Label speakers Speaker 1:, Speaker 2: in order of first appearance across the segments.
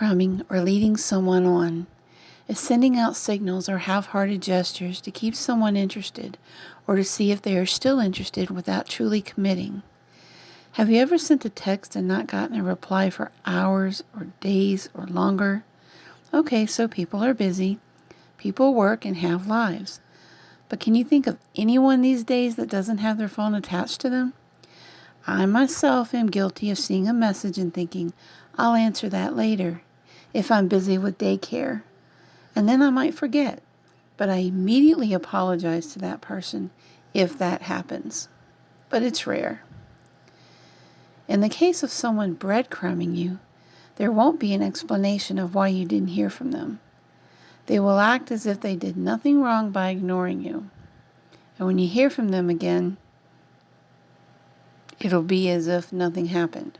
Speaker 1: Breadcrumbing, or leading someone on, is sending out signals or half-hearted gestures to keep someone interested or to see if they are still interested without truly committing. Have you ever sent a text and not gotten a reply for hours or days or longer? Okay, so people are busy. People work and have lives. But can you think of anyone these days that doesn't have their phone attached to them? I myself am guilty of seeing a message and thinking, I'll answer that later if I'm busy with daycare. And then I might forget, but I immediately apologize to that person if that happens. But it's rare. In the case of someone breadcrumbing you, there won't be an explanation of why you didn't hear from them. They will act as if they did nothing wrong by ignoring you. And when you hear from them again, it'll be as if nothing happened.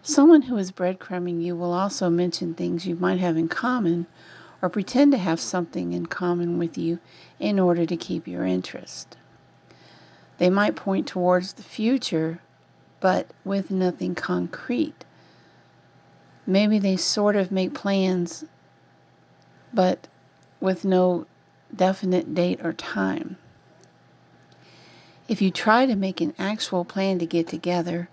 Speaker 1: Someone who is breadcrumbing you will also mention things you might have in common or pretend to have something in common with you in order to keep your interest. They might point towards the future, but with nothing concrete. Maybe they sort of make plans, but with no definite date or time. If you try to make an actual plan to get together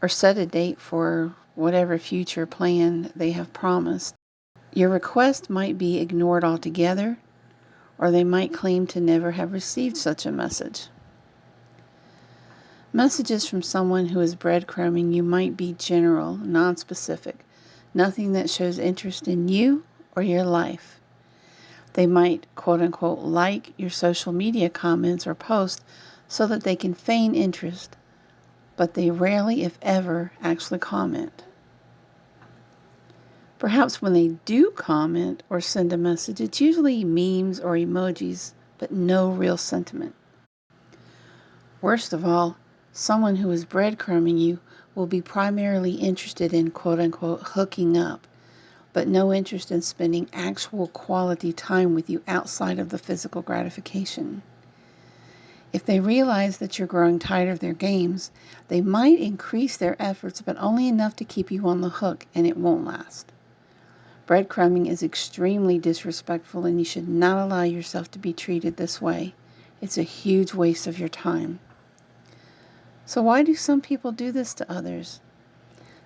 Speaker 1: or set a date for whatever future plan they have promised, your request might be ignored altogether, or they might claim to never have received such a message. Messages from someone who is breadcrumbing you might be general, nonspecific, nothing that shows interest in you or your life. They might, quote unquote, like your social media comments or posts so that they can feign interest, but they rarely, if ever, actually comment. Perhaps when they do comment or send a message, it's usually memes or emojis, but no real sentiment. Worst of all, someone who is breadcrumbing you will be primarily interested in, quote unquote, hooking up, but no interest in spending actual quality time with you outside of the physical gratification. If they realize that you're growing tired of their games, they might increase their efforts, but only enough to keep you on the hook, and it won't last. Breadcrumbing is extremely disrespectful, and you should not allow yourself to be treated this way. It's a huge waste of your time. So why do some people do this to others?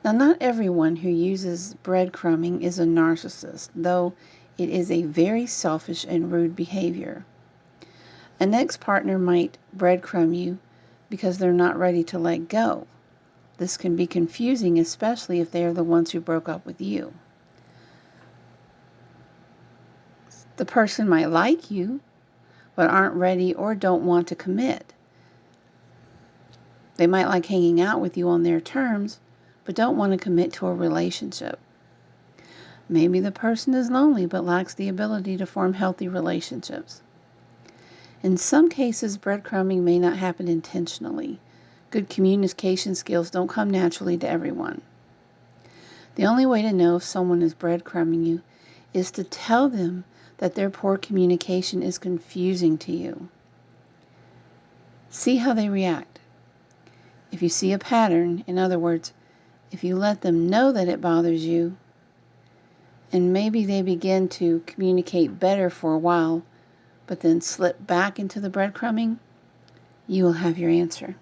Speaker 1: Now, not everyone who uses breadcrumbing is a narcissist, though it is a very selfish and rude behavior. An ex-partner might breadcrumb you because they're not ready to let go. This can be confusing, especially if they are the ones who broke up with you. The person might like you, but aren't ready or don't want to commit. They might like hanging out with you on their terms, but don't want to commit to a relationship. Maybe the person is lonely but lacks the ability to form healthy relationships. In some cases, breadcrumbing may not happen intentionally. Good communication skills don't come naturally to everyone. The only way to know if someone is breadcrumbing you is to tell them that their poor communication is confusing to you. See how they react. If you see a pattern, in other words, if you let them know that it bothers you, and maybe they begin to communicate better for a while, but then slip back into the breadcrumbing, you will have your answer.